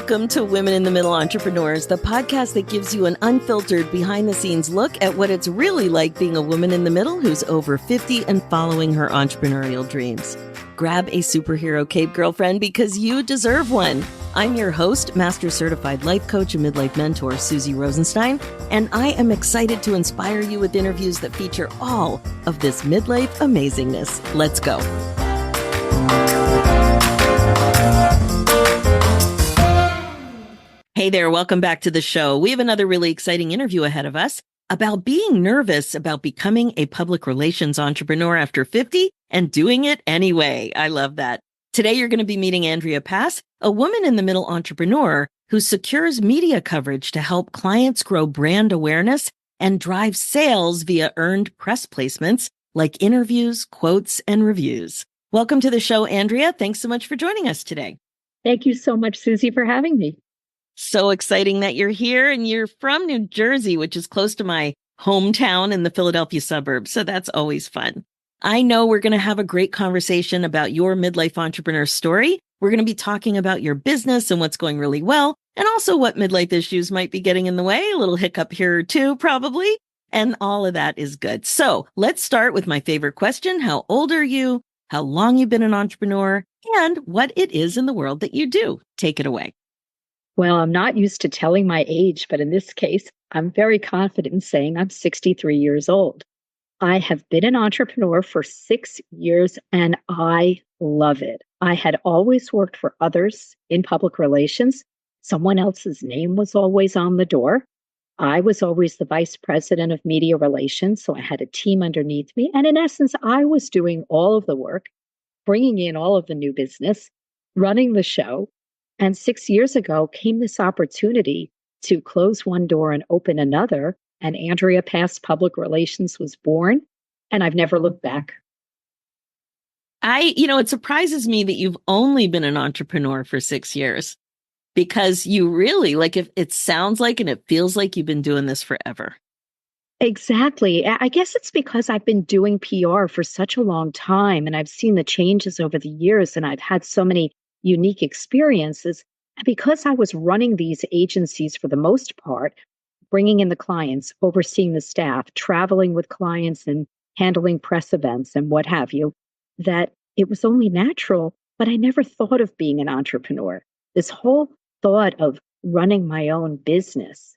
Welcome to Women in the Middle Entrepreneurs, the podcast that gives you an unfiltered, behind-the-scenes look at what it's really like being a woman in the middle who's over 50 and following her entrepreneurial dreams. Grab a superhero cape, girlfriend, because you deserve one. I'm your host, Master Certified Life Coach and Midlife Mentor, Suzy Rosenstein, and I am excited to inspire you with interviews that feature all of this midlife amazingness. Let's go. Hey there, welcome back to the show. We have another really exciting interview ahead of us about being nervous about becoming a public relations entrepreneur after 50 and doing it anyway. I love that. Today, you're going to be meeting Andrea Pass, a woman in the middle entrepreneur who secures media coverage to help clients grow brand awareness and drive sales via earned press placements like interviews, quotes, and reviews. Welcome to the show, Andrea. Thanks so much for joining us today. Thank you so much, Suzy, for having me. So exciting that you're here, and you're from New Jersey, which is close to my hometown in the Philadelphia suburbs. So that's always fun. I know we're going to have a great conversation about your midlife entrepreneur story. We're going to be talking about your business and what's going really well, and also what midlife issues might be getting in the way. A little hiccup here or two, probably. And all of that is good. So let's start with my favorite question. How old are you? How long you've been an entrepreneur? And what it is in the world that you do. Take it away. Well, I'm not used to telling my age, but in this case, I'm very confident in saying I'm 63 years old. I have been an entrepreneur for 6 years and I love it. I had always worked for others in public relations. Someone else's name was always on the door. I was always the vice president of media relations, so I had a team underneath me. And in essence, I was doing all of the work, bringing in all of the new business, running the show. And 6 years ago came this opportunity to close one door and open another. And Andrea Pass Public Relations was born. And I've never looked back. It surprises me that you've only been an entrepreneur for 6 years, because you really, if it sounds like and it feels like you've been doing this forever. Exactly. I guess it's because I've been doing PR for such a long time and I've seen the changes over the years and I've had so many unique experiences. And because I was running these agencies for the most part, bringing in the clients, overseeing the staff, traveling with clients and handling press events and what have you, that it was only natural, but I never thought of being an entrepreneur. This whole thought of running my own business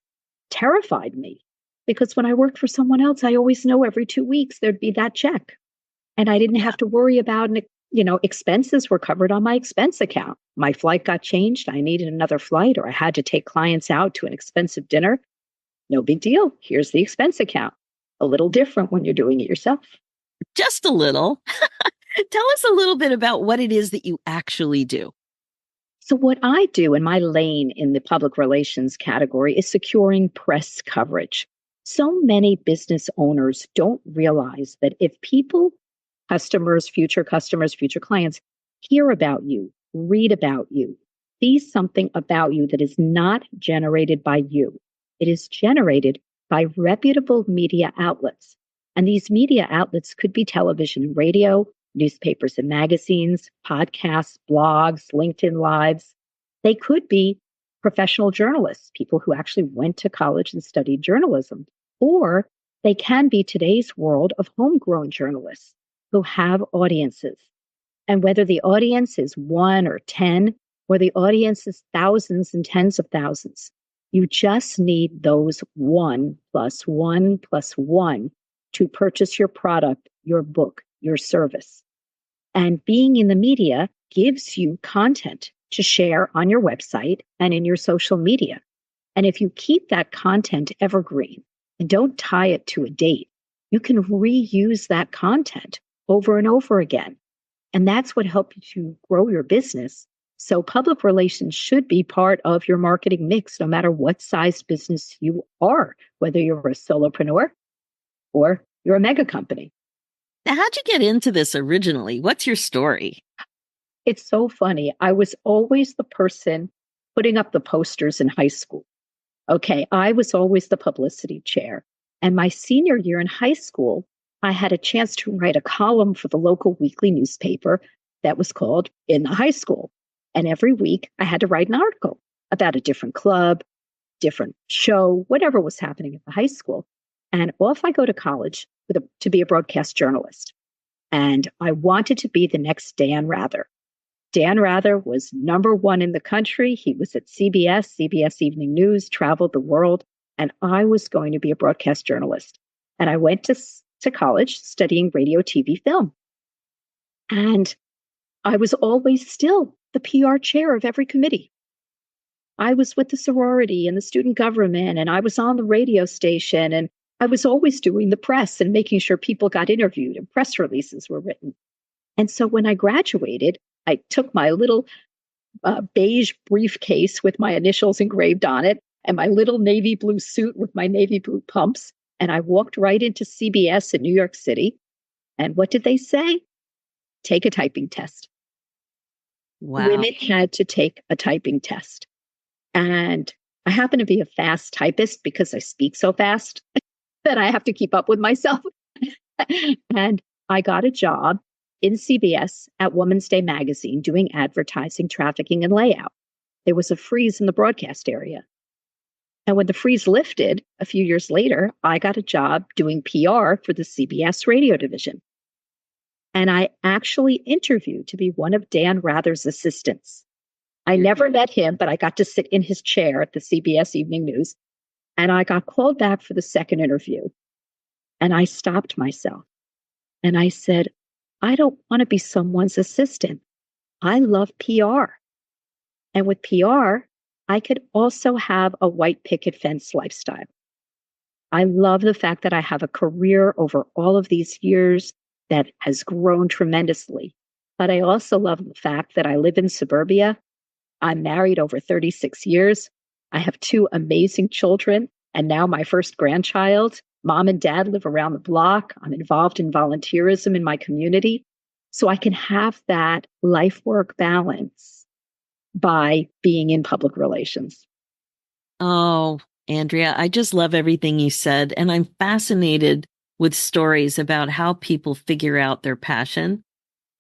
terrified me because when I worked for someone else, I always know every 2 weeks there'd be that check. And I didn't have to worry about expenses were covered on my expense account. My flight got changed. I needed another flight or I had to take clients out to an expensive dinner. No big deal. Here's the expense account. A little different when you're doing it yourself. Just a little. Tell us a little bit about what it is that you actually do. So what I do in my lane in the public relations category is securing press coverage. So many business owners don't realize that if people, customers, future clients, hear about you, read about you, see something about you that is not generated by you. It is generated by reputable media outlets. And these media outlets could be television and radio, newspapers and magazines, podcasts, blogs, LinkedIn Lives. They could be professional journalists, people who actually went to college and studied journalism. Or they can be today's world of homegrown journalists who have audiences. And whether the audience is 1 or 10, or the audience is thousands and tens of thousands, you just need those 1 plus 1 plus 1 to purchase your product, your book, your service. And being in the media gives you content to share on your website and in your social media. And if you keep that content evergreen and don't tie it to a date, you can reuse that content over and over again. And that's what helps you grow your business. So public relations should be part of your marketing mix, no matter what size business you are, whether you're a solopreneur or you're a mega company. Now, how'd you get into this originally? What's your story? It's so funny. I was always the person putting up the posters in high school. Okay, I was always the publicity chair. And my senior year in high school, I had a chance to write a column for the local weekly newspaper that was called In the High School. And every week I had to write an article. about a different club, different show, whatever was happening at the high school. And off I go to college to be a broadcast journalist. And I wanted to be the next Dan Rather. Dan Rather was number one in the country. He was at CBS Evening News, traveled the world, and I was going to be a broadcast journalist. And I went to college studying radio, TV, film. And I was always still the PR chair of every committee. I was with the sorority and the student government, and I was on the radio station, and I was always doing the press and making sure people got interviewed and press releases were written. And so when I graduated, I took my little beige briefcase with my initials engraved on it and my little navy blue suit with my navy blue pumps. And I walked right into CBS in New York City. And what did they say? Take a typing test. Wow. Women had to take a typing test. And I happen to be a fast typist because I speak so fast that I have to keep up with myself. And I got a job in CBS at Woman's Day magazine doing advertising, trafficking, and layout. There was a freeze in the broadcast area. And when the freeze lifted a few years later, I got a job doing PR for the CBS radio division. And I actually interviewed to be one of Dan Rather's assistants. I never met him, but I got to sit in his chair at the CBS Evening News. And I got called back for the second interview. And I stopped myself. And I said, I don't want to be someone's assistant. I love PR. And with PR, I could also have a white picket fence lifestyle. I love the fact that I have a career over all of these years that has grown tremendously. But I also love the fact that I live in suburbia. I'm married over 36 years. I have two amazing children, and now my first grandchild. Mom and dad live around the block. I'm involved in volunteerism in my community. So I can have that life-work balance by being in public relations. Oh, Andrea, I just love everything you said. And I'm fascinated with stories about how people figure out their passion.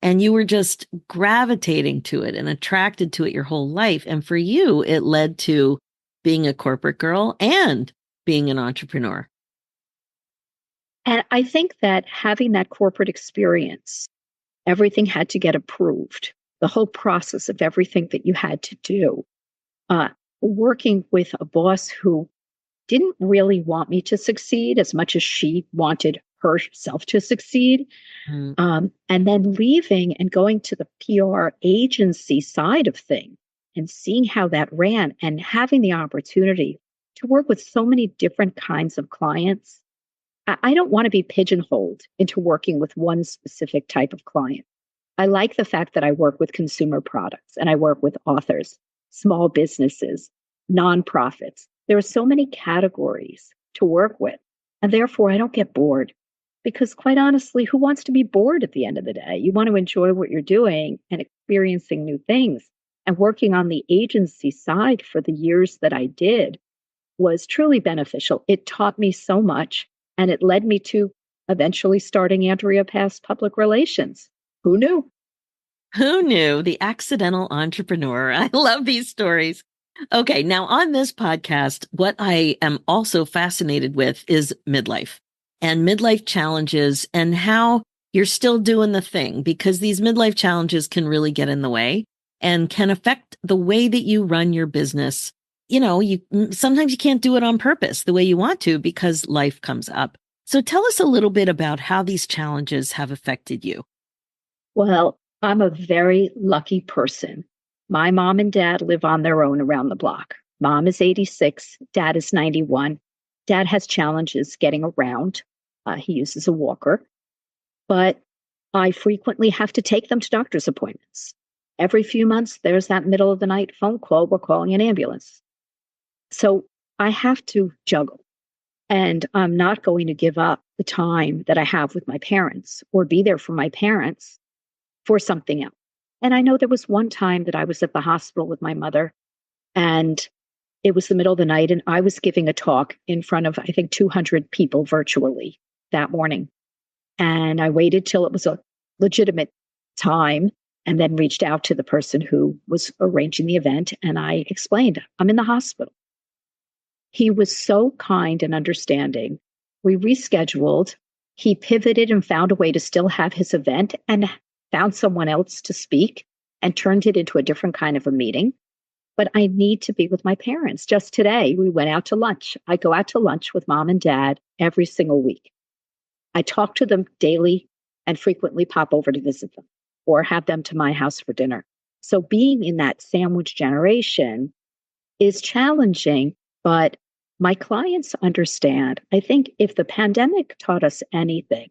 And you were just gravitating to it and attracted to it your whole life. And for you, it led to being a corporate girl and being an entrepreneur. And I think that having that corporate experience, everything had to get approved. The whole process of everything that you had to do. Working with a boss who didn't really want me to succeed as much as she wanted herself to succeed. And then leaving and going to the PR agency side of things and seeing how that ran and having the opportunity to work with so many different kinds of clients. I don't want to be pigeonholed into working with one specific type of client. I like the fact that I work with consumer products and I work with authors, small businesses, nonprofits. There are so many categories to work with. And therefore, I don't get bored because quite honestly, who wants to be bored at the end of the day? You want to enjoy what you're doing and experiencing new things. And working on the agency side for the years that I did was truly beneficial. It taught me so much, and it led me to eventually starting Andrea Pass Public Relations. Who knew? Who knew? The accidental entrepreneur. I love these stories. Okay, now on this podcast, what I am also fascinated with is midlife and midlife challenges and how you're still doing the thing, because these midlife challenges can really get in the way and can affect the way that you run your business. You know, sometimes you can't do it on purpose the way you want to because life comes up. So tell us a little bit about how these challenges have affected you. Well, I'm a very lucky person. My mom and dad live on their own around the block. Mom is 86, dad is 91. Dad has challenges getting around. He uses a walker, but I frequently have to take them to doctor's appointments. Every few months, there's that middle of the night phone call, we're calling an ambulance. So I have to juggle. And I'm not going to give up the time that I have with my parents or be there for my parents for something else. And I know there was one time that I was at the hospital with my mother, and it was the middle of the night, and I was giving a talk in front of, I think, 200 people virtually that morning. And I waited till it was a legitimate time. and then reached out to the person who was arranging the event. And I explained, I'm in the hospital. He was so kind and understanding. We rescheduled. He pivoted and found a way to still have his event and found someone else to speak and turned it into a different kind of a meeting. But I need to be with my parents. Just today, we went out to lunch. I go out to lunch with mom and dad every single week. I talk to them daily and frequently pop over to visit them or have them to my house for dinner. So being in that sandwich generation is challenging, but my clients understand. I think if the pandemic taught us anything,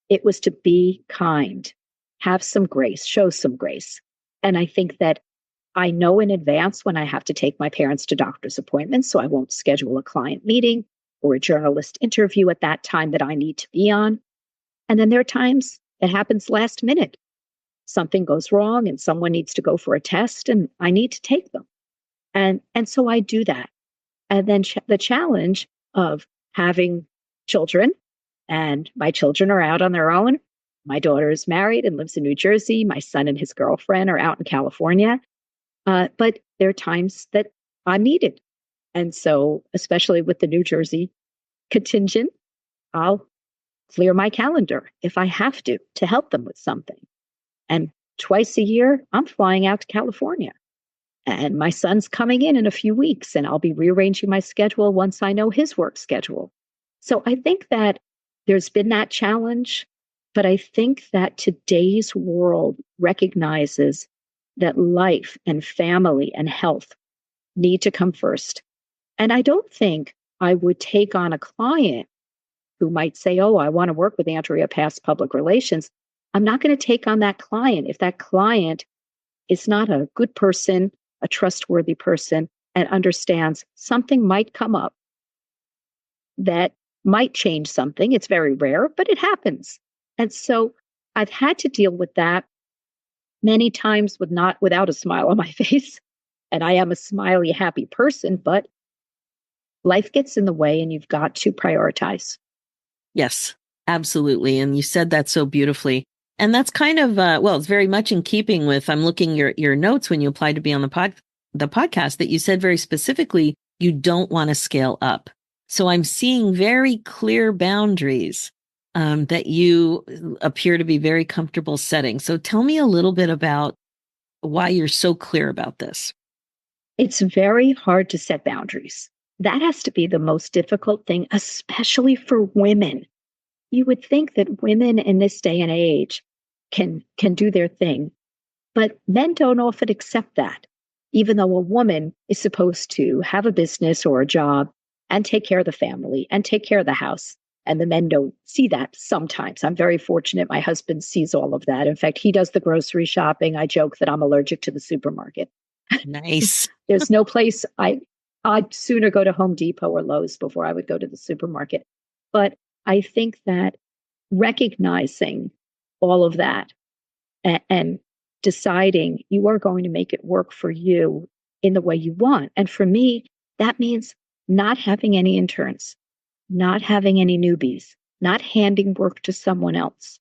it was to be kind, have some grace, show some grace. And I think that I know in advance when I have to take my parents to doctor's appointments, so I won't schedule a client meeting or a journalist interview at that time that I need to be on. And then there are times it happens last minute. Something goes wrong and someone needs to go for a test and I need to take them. And so I do that. And then the challenge of having children, and my children are out on their own. My daughter is married and lives in New Jersey. My son and his girlfriend are out in California. But there are times that I'm needed. And so, especially with the New Jersey contingent, I'll clear my calendar if I have to help them with something. And twice a year, I'm flying out to California. And my son's coming in a few weeks, and I'll be rearranging my schedule once I know his work schedule. So I think that there's been that challenge, but I think that today's world recognizes that life and family and health need to come first. And I don't think I would take on a client who might say, oh, I want to work with Andrea Pass Public Relations. I'm not going to take on that client if that client is not a good person, a trustworthy person, and understands something might come up that might change something. It's very rare, but it happens. And so I've had to deal with that many times without a smile on my face. And I am a smiley, happy person, but life gets in the way and you've got to prioritize. Yes, absolutely. And you said that so beautifully. And that's kind of, well, it's very much in keeping with, I'm looking your notes when you applied to be on the podcast that you said very specifically, you don't want to scale up. So I'm seeing very clear boundaries that you appear to be very comfortable setting. So tell me a little bit about why you're so clear about this. It's very hard to set boundaries. That has to be the most difficult thing, especially for women. You would think that women in this day and age can do their thing, but men don't often accept that, even though a woman is supposed to have a business or a job and take care of the family and take care of the house. And the men don't see that sometimes. I'm very fortunate. My husband sees all of that. In fact, he does the grocery shopping. I joke that I'm allergic to the supermarket. Nice. There's no place I'd sooner go to Home Depot or Lowe's before I would go to the supermarket. But I think that recognizing all of that and deciding you are going to make it work for you in the way you want. And for me, that means not having any interns, not having any newbies, not handing work to someone else.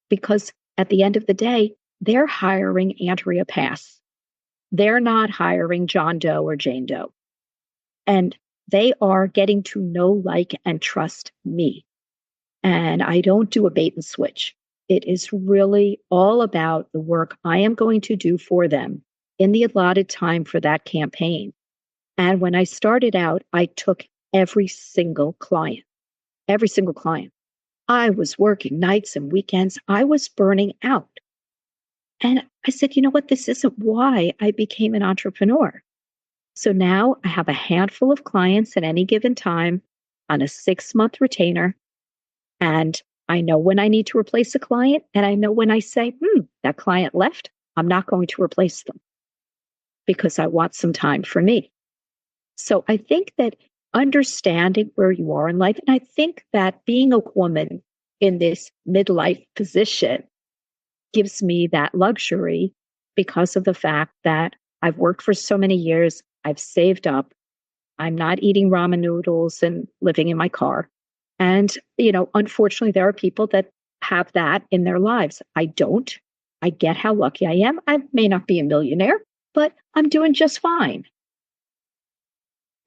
Because at the end of the day, they're hiring Andrea Pass. They're not hiring John Doe or Jane Doe. And they are getting to know, like, and trust me. And I don't do a bait and switch. It is really all about the work I am going to do for them in the allotted time for that campaign. And when I started out, I took every single client, every single client. I was working nights and weekends. I was burning out. And I said, you know what? This isn't why I became an entrepreneur. So now I have a handful of clients at any given time on a 6-month retainer. And I know when I need to replace a client. And I know when I say, that client left, I'm not going to replace them because I want some time for me. So I think that understanding where you are in life, and I think that being a woman in this midlife position gives me that luxury because of the fact that I've worked for so many years. I've saved up. I'm not eating ramen noodles and living in my car. And, unfortunately, there are people that have that in their lives. I don't. I get how lucky I am. I may not be a millionaire, but I'm doing just fine.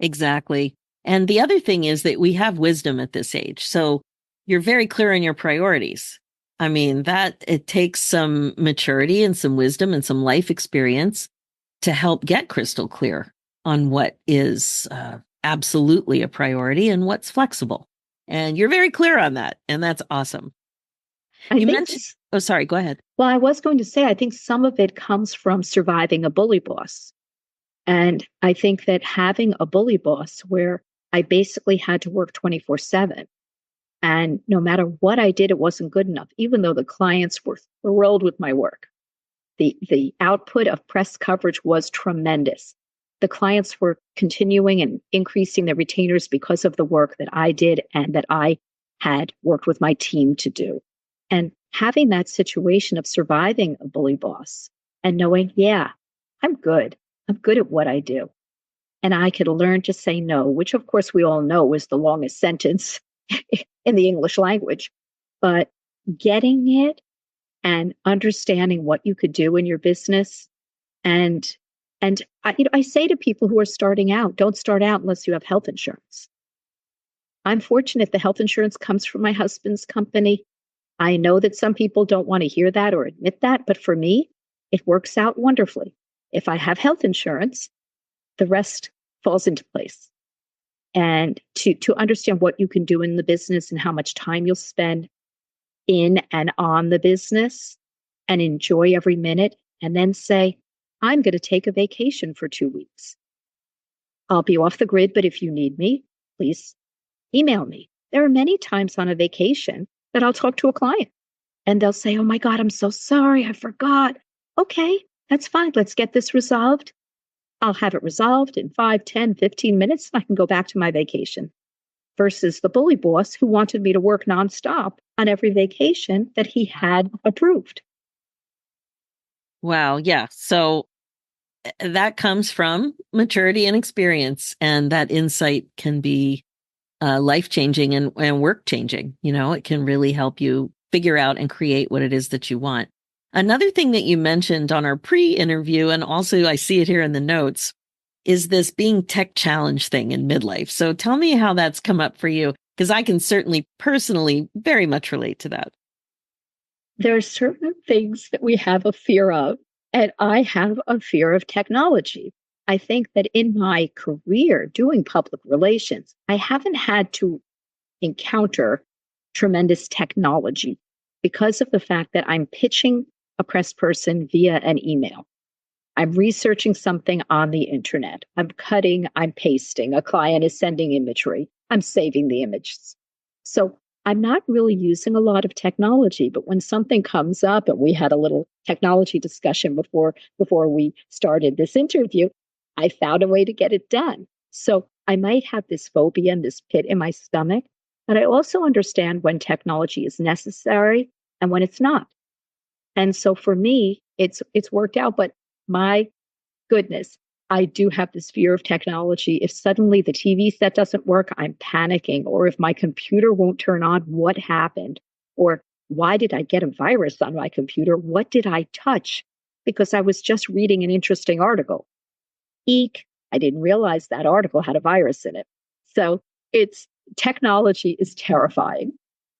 Exactly. And the other thing is that we have wisdom at this age. So you're very clear on your priorities. I mean, that it takes some maturity and some wisdom and some life experience to help get crystal clear on what is absolutely a priority and what's flexible. And you're very clear on that. And that's awesome. I You think, mentioned, oh, sorry, go ahead. well, I was going to say, I think some of it comes from surviving a bully boss. And I think that having a bully boss where I basically had to work 24/7, and no matter what I did, it wasn't good enough, even though the clients were thrilled with my work. The output of press coverage was tremendous. The clients were continuing and increasing their retainers because of the work that I did and that I had worked with my team to do. And having that situation of surviving a bully boss and knowing, yeah, I'm good. I'm good at what I do. And I could learn to say no, which of course we all know is the longest sentence in the English language. But getting it and understanding what you could do in your business. And I say to people who are starting out, don't start out unless you have health insurance. I'm fortunate the health insurance comes from my husband's company. I know that some people don't want to hear that or admit that, but for me, it works out wonderfully. If I have health insurance, the rest falls into place. And to understand what you can do in the business and how much time you'll spend in and on the business and enjoy every minute, and then say, I'm going to take a vacation for 2 weeks. I'll be off the grid, but if you need me, please email me. There are many times on a vacation that I'll talk to a client and they'll say, oh my God, I'm so sorry. I forgot. Okay, that's fine. Let's get this resolved. I'll have it resolved in 5, 10, 15 minutes, and I can go back to my vacation. Versus the bully boss who wanted me to work nonstop on every vacation that he had approved. Wow. Yeah. So that comes from maturity and experience, and that insight can be life changing and work changing. You know, it can really help you figure out and create what it is that you want. Another thing that you mentioned on our pre-interview, and also I see it here in the notes, is this being tech challenge thing in midlife. So tell me how that's come up for you, because I can certainly personally very much relate to that. There are certain things that we have a fear of, and I have a fear of technology. I think that in my career doing public relations, I haven't had to encounter tremendous technology because of the fact that I'm pitching a press person via an email. I'm researching something on the internet. I'm cutting, I'm pasting. A client is sending imagery. I'm saving the images. So I'm not really using a lot of technology, but when something comes up, and we had a little technology discussion before we started this interview, I found a way to get it done. So I might have this phobia and this pit in my stomach, but I also understand when technology is necessary and when it's not. And so for me, it's worked out. But my goodness, I do have this fear of technology. If suddenly the TV set doesn't work, I'm panicking. Or if my computer won't turn on, what happened? Or why did I get a virus on my computer? What did I touch? Because I was just reading an interesting article. Eek, I didn't realize that article had a virus in it. So it's technology is terrifying.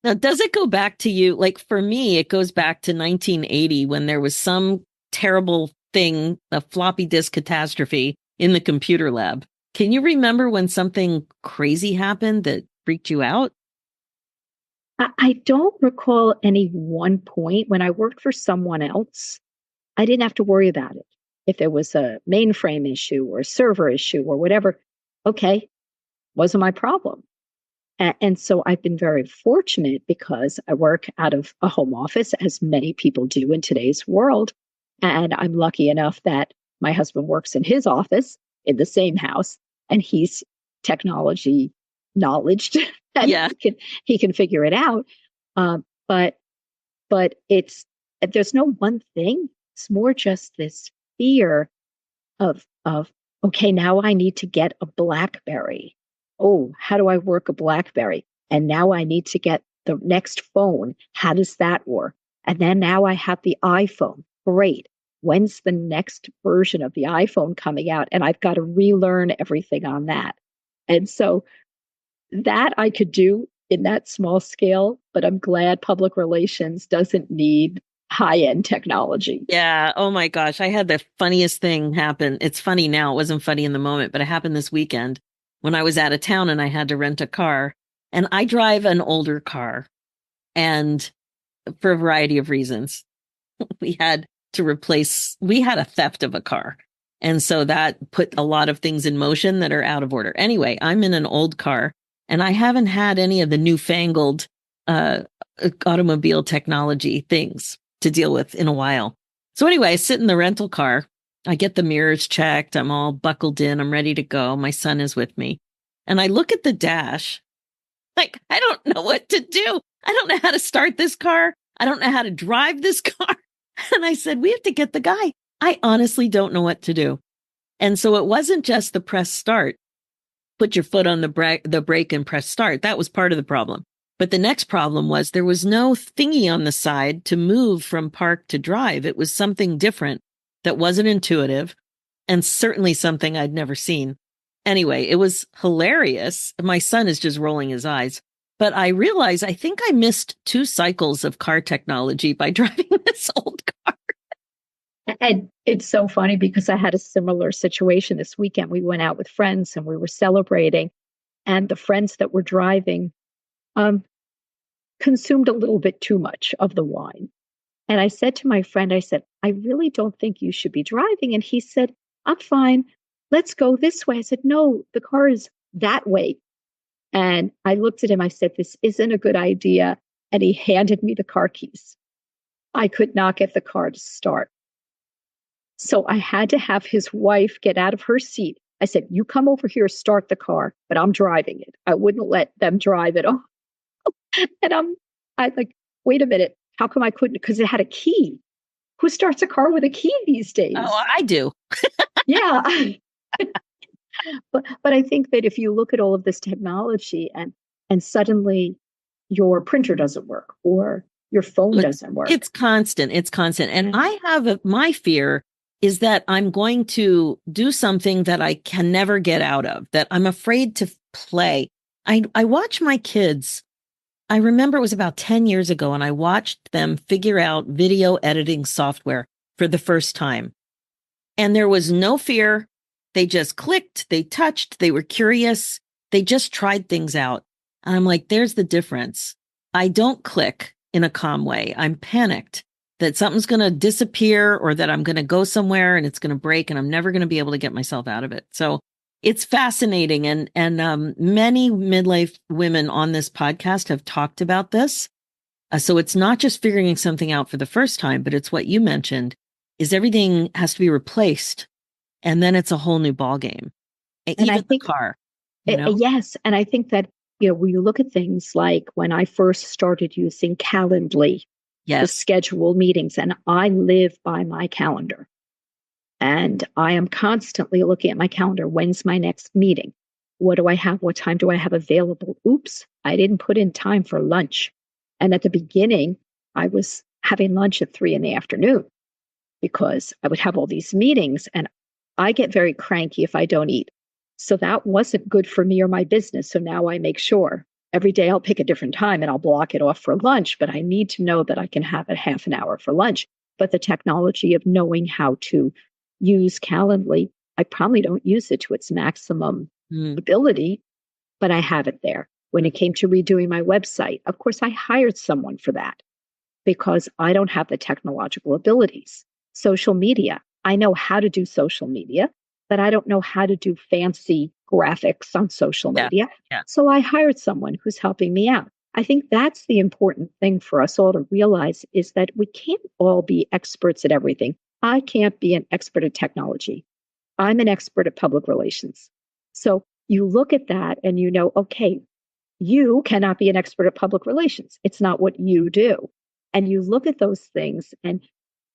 Now, does it go back to you? Like for me, it goes back to 1980 when there was some terrible thing, a floppy disk catastrophe in the computer lab. Can you remember when something crazy happened that freaked you out? I don't recall any one point when I worked for someone else. I didn't have to worry about it. If there was a mainframe issue or a server issue or whatever, okay, wasn't my problem. And so I've been very fortunate because I work out of a home office, as many people do in today's world. And I'm lucky enough that my husband works in his office in the same house, and he's technology knowledge and Yeah. he can figure it out. Um, but but there's no one thing. It's more just this fear of okay, now I need to get a BlackBerry. Oh, how do I work a BlackBerry? And now I need to get the next phone. How does that work? And then now I have the iPhone. great. When's the next version of the iPhone coming out? And I've got to relearn everything on that. And so that I could do in that small scale, but I'm glad public relations doesn't need high-end technology. Yeah. Oh my gosh. I had the funniest thing happen. It's funny now. It wasn't funny in the moment, but it happened this weekend when I was out of town and I had to rent a car. And I drive an older car, and for a variety of reasons, we had we had a theft of a car. And so that put a lot of things in motion that are out of order. Anyway, I'm in an old car and I haven't had any of the newfangled uh, automobile technology things to deal with in a while. So anyway, I sit in the rental car. I get the mirrors checked. I'm all buckled in. I'm ready to go. My son is with me. And I look at the dash like, I don't know what to do. I don't know how to start this car. I don't know how to drive this car. And I said, we have to get the guy. I honestly don't know what to do. And so it wasn't just the press start, put your foot on the brake and press start. That was part of the problem. But the next problem was there was no thingy on the side to move from park to drive. It was something different that wasn't intuitive and certainly something I'd never seen. Anyway, it was hilarious. My son is just rolling his eyes. But I realized I think I missed 2 cycles of car technology by driving this old car. And it's so funny because I had a similar situation this weekend. We went out with friends and we were celebrating, and the friends that were driving um, consumed a little bit too much of the wine. And I said to my friend, I said, I really don't think you should be driving. And he said, I'm fine. Let's go this way. I said, no, the car is that way. And I looked at him. I said, this isn't a good idea. And he handed me the car keys. I could not get the car to start. So I had to have his wife get out of her seat. I said, you come over here, start the car, but I'm driving it. I wouldn't let them drive it. And I like, wait a minute. How come I couldn't? Because it had a key. Who starts a car with a key these days? Oh, I do. Yeah. But I think that if you look at all of this technology and suddenly your printer doesn't work or your phone doesn't work. It's constant. It's constant. And I have my fear is that I'm going to do something that I can never get out of, that I'm afraid to play. I watch my kids. I remember it was about 10 years ago, and I watched them figure out video editing software for the first time. And there was no fear. They just clicked, they touched, they were curious. They just tried things out. And I'm like, there's the difference. I don't click in a calm way. I'm panicked that something's going to disappear or that I'm going to go somewhere and it's going to break and I'm never going to be able to get myself out of it. So it's fascinating. And many midlife women on this podcast have talked about this. So it's not just figuring something out for the first time, but it's what you mentioned is everything has to be replaced. And then it's a whole new ballgame. Even I think, the car. Yes. And I think that, when you look at things like when I first started using Calendly to schedule meetings, and I live by my calendar. And I am constantly looking at my calendar. When's my next meeting? What do I have? What time do I have available? Oops, I didn't put in time for lunch. And at the beginning, I was having lunch at 3 p.m. because I would have all these meetings and I get very cranky if I don't eat. So that wasn't good for me or my business. So now I make sure every day I'll pick a different time and I'll block it off for lunch, but I need to know that I can have a half an hour for lunch. But the technology of knowing how to use Calendly, I probably don't use it to its maximum ability, but I have it there. When it came to redoing my website, of course, I hired someone for that because I don't have the technological abilities. Social media, I know how to do social media, but I don't know how to do fancy graphics on social media. Yeah. So I hired someone who's helping me out. I think that's the important thing for us all to realize is that we can't all be experts at everything. I can't be an expert at technology. I'm an expert at public relations. So you look at that and you know, okay, you cannot be an expert at public relations. It's not what you do. And you look at those things and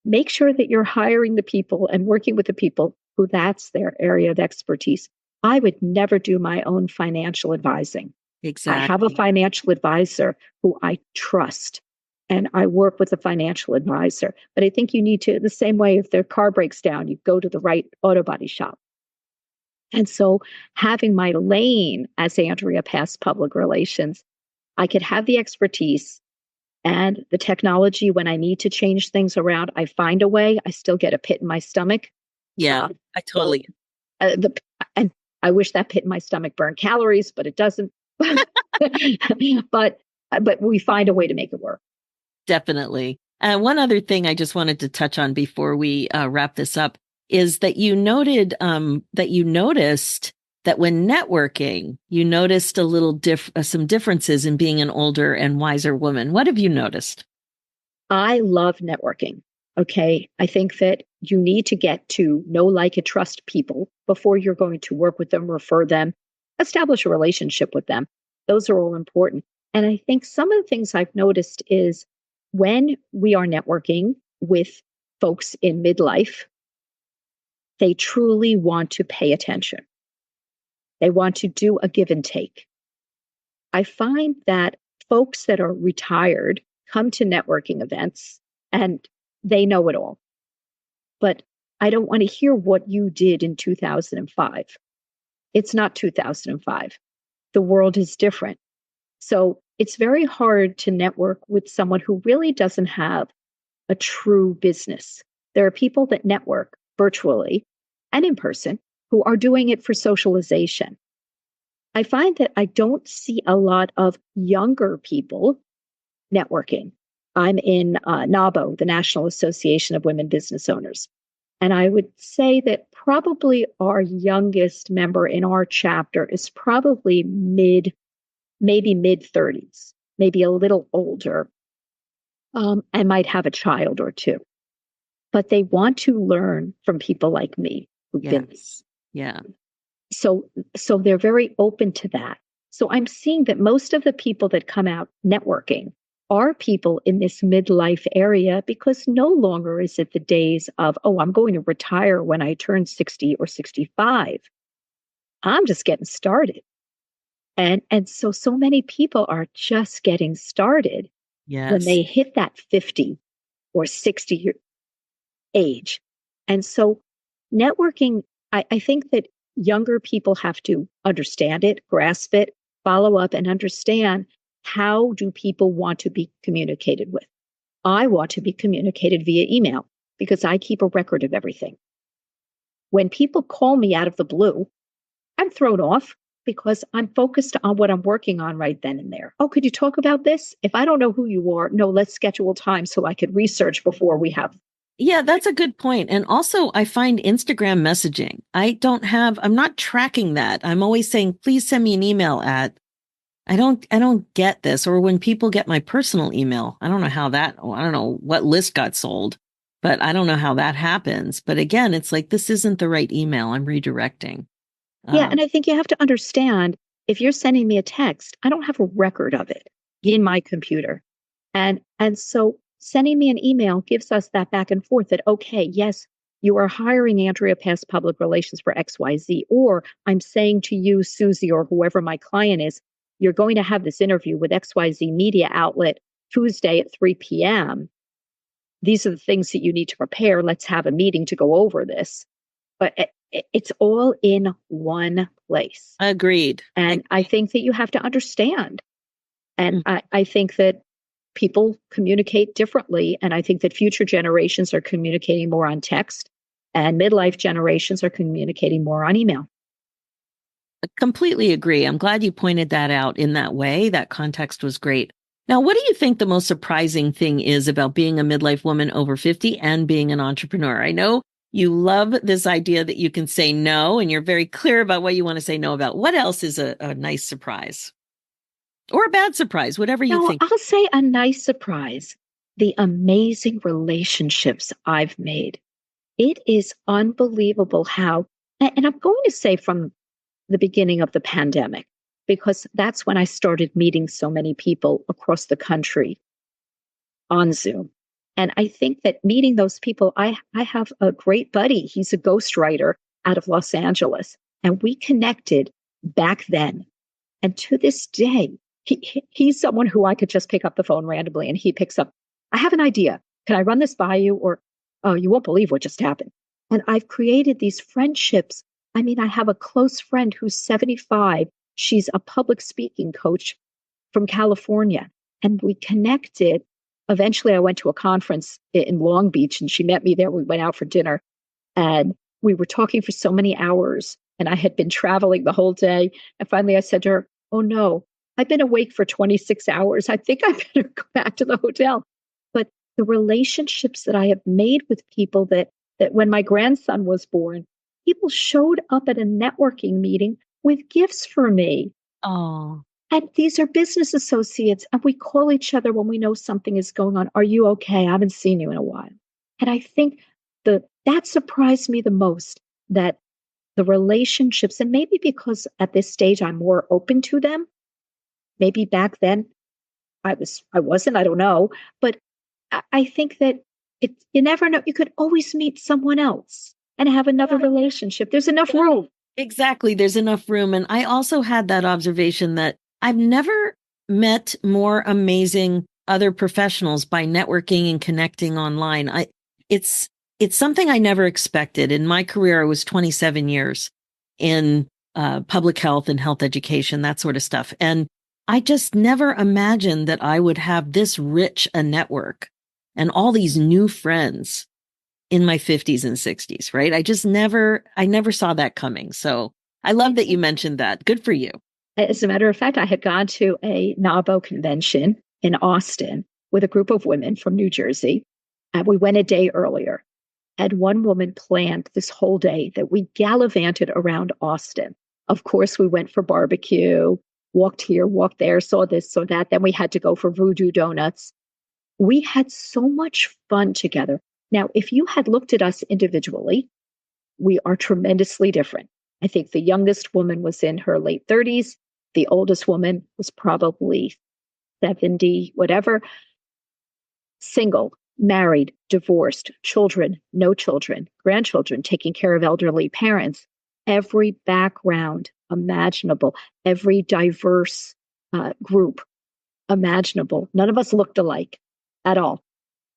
make sure that you're hiring the people and working with the people who that's their area of expertise. I would never do my own financial advising. Exactly. I have a financial advisor who I trust. and I work with a financial advisor. But I think you need to, the same way, if their car breaks down, you go to the right auto body shop. And so having my lane as Andrea Pass Public Relations, I could have the expertise and the technology. When I need to change things around, I find a way. I still get a pit in my stomach. Yeah, I So totally. the and I wish that pit in my stomach burned calories, but it doesn't. but but we find a way to make it work. Definitely. One other thing I just wanted to touch on before we wrap this up is that you noted that you noticed that when networking, you noticed a little some differences in being an older and wiser woman. What have you noticed? I love networking. Okay. I think that you need to get to know, like, and trust people before you're going to work with them, refer them, establish a relationship with them. Those are all important. And I think some of the things I've noticed is when we are networking with folks in midlife, they truly want to pay attention. They want to do a give and take. I find that folks that are retired come to networking events and they know it all. But I don't want to hear what you did in 2005. It's not 2005. The world is different. So it's very hard to network with someone who really doesn't have a true business. There are people that network virtually and in person who are doing it for socialization. I find that I don't see a lot of younger people networking. I'm in NABO, the National Association of Women Business Owners. And I would say that probably our youngest member in our chapter is probably maybe mid 30s, maybe a little older, and might have a child or two. But they want to learn from people like me who've been. Yes. Yeah. So they're very open to that. So I'm seeing that most of the people that come out networking are people in this midlife area, because no longer is it the days of, oh, I'm going to retire when I turn 60 or 65. I'm just getting started. And so many people are just getting started when Yes. they hit that 50 or 60 year age. And so networking, I think that younger people have to understand it, grasp it, follow up, and understand, how do people want to be communicated with? I want to be communicated via email because I keep a record of everything. When people call me out of the blue, I'm thrown off because I'm focused on what I'm working on right then and there. Oh, could you talk about this? If I don't know who you are, no, let's schedule time so I could research before we have. Yeah, that's a good point. And also, I find Instagram messaging. I'm not tracking that. I'm always saying, please send me an email at, I don't get this. Or when people get my personal email, I don't know how that, I don't know what list got sold, but I don't know how that happens. But again, it's like, this isn't the right email. I'm redirecting. Yeah, Um, and I think you have to understand, if you're sending me a text, I don't have a record of it in my computer. And so sending me an email gives us that back and forth that, okay, yes, you are hiring Andrea Pass Public Relations for XYZ, or I'm saying to you, Suzy, or whoever my client is, you're going to have this interview with XYZ media outlet Tuesday at 3 p.m. These are the things that you need to prepare. Let's have a meeting to go over this. But it's all in one place. Agreed. And I think that you have to understand. And I think that people communicate differently. And I think that future generations are communicating more on text, and midlife generations are communicating more on email. Completely agree. I'm glad you pointed that out in that way. That context was great. Now, what do you think the most surprising thing is about being a midlife woman over 50 and being an entrepreneur? I know you love this idea that you can say no, and you're very clear about what you want to say no about. What else is a nice surprise or a bad surprise, whatever you No, think? I'll say a nice surprise. The amazing relationships I've made. It is unbelievable how, and I'm going to say from the beginning of the pandemic, because that's when I started meeting so many people across the country on Zoom. And I think that meeting those people, I have a great buddy. He's a ghostwriter out of Los Angeles. And we connected back then. And to this day, he's someone who I could just pick up the phone randomly and he picks up, I have an idea. Can I run this by you? Or, oh, you won't believe what just happened. And I've created these friendships. I mean, I have a close friend who's 75. She's a public speaking coach from California. And we connected. Eventually, I went to a conference in Long Beach and she met me there. We went out for dinner and we were talking for so many hours. And I had been traveling the whole day. And finally, I said to her, oh, no, I've been awake for 26 hours. I think I better go back to the hotel. But the relationships that I have made with people that when my grandson was born, people showed up at a networking meeting with gifts for me. Oh, and these are business associates. And we call each other when we know something is going on. Are you okay? I haven't seen you in a while. And I think that surprised me the most, that the relationships, and maybe because at this stage I'm more open to them. Maybe back then I wasn't, I don't know. But I think that you never know. You could always meet someone else and have another relationship. There's enough room. Exactly. There's enough room. And I also had that observation that I've never met more amazing other professionals by networking and connecting online. It's something I never expected. In my career, I was 27 years in public health and health education, that sort of stuff. And I just never imagined that I would have this rich a network and all these new friends in my 50s and 60s, right? I never saw that coming. So I love that you mentioned that. Good for you. As a matter of fact, I had gone to a NABO convention in Austin with a group of women from New Jersey. And we went a day earlier. And one woman planned this whole day that we gallivanted around Austin. Of course, we went for barbecue, walked here, walked there, saw this, saw that. Then we had to go for Voodoo Donuts. We had so much fun together. Now, if you had looked at us individually, we are tremendously different. I think the youngest woman was in her late 30s. The oldest woman was probably 70, whatever. Single, married, divorced, children, no children, grandchildren, taking care of elderly parents, every background imaginable, every diverse group imaginable. None of us looked alike at all.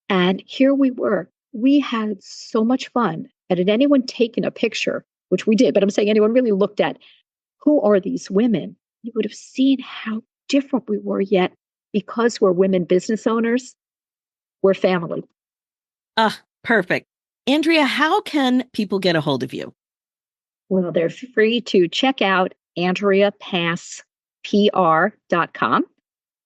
And here we were. We had so much fun. And had anyone taken a picture, which we did, but I'm saying anyone really looked at who are these women, you would have seen how different we were, yet because we're women business owners, we're family. Perfect. Andrea, how can people get a hold of you? Well, they're free to check out AndreaPassPR.com.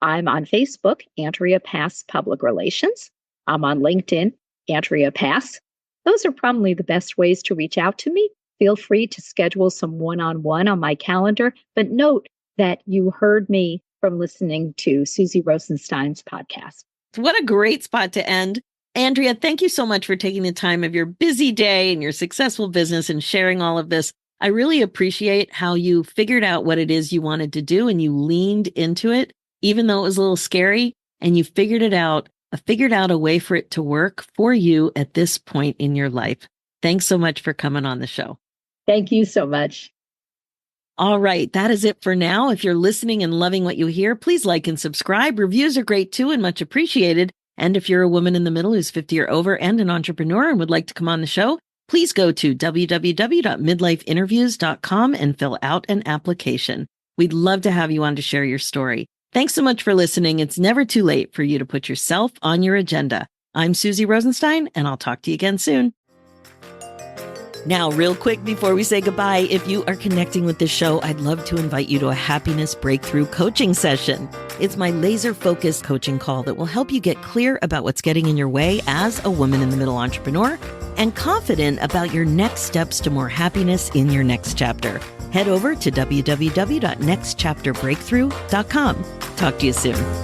I'm on Facebook, Andrea Pass Public Relations. I'm on LinkedIn, Andrea Pass. Those are probably the best ways to reach out to me. Feel free to schedule some one-on-one on my calendar, but note that you heard me from listening to Suzy Rosenstein's podcast. What a great spot to end. Andrea, thank you so much for taking the time of your busy day and your successful business and sharing all of this. I really appreciate how you figured out what it is you wanted to do and you leaned into it, even though it was a little scary, and you figured out a way for it to work for you at this point in your life. Thanks so much for coming on the show. Thank you so much. All right, that is it for now. If you're listening and loving what you hear, please like and subscribe. Reviews are great too and much appreciated. And if you're a woman in the middle who's 50 or over and an entrepreneur and would like to come on the show, please go to www.midlifeinterviews.com and fill out an application. We'd love to have you on to share your story. Thanks so much for listening. It's never too late for you to put yourself on your agenda. I'm Suzy Rosenstein, and I'll talk to you again soon. Now, real quick before we say goodbye, if you are connecting with this show, I'd love to invite you to a happiness breakthrough coaching session. It's my laser-focused coaching call that will help you get clear about what's getting in your way as a woman in the middle entrepreneur and confident about your next steps to more happiness in your next chapter. Head over to www.nextchapterbreakthrough.com. Talk to you soon.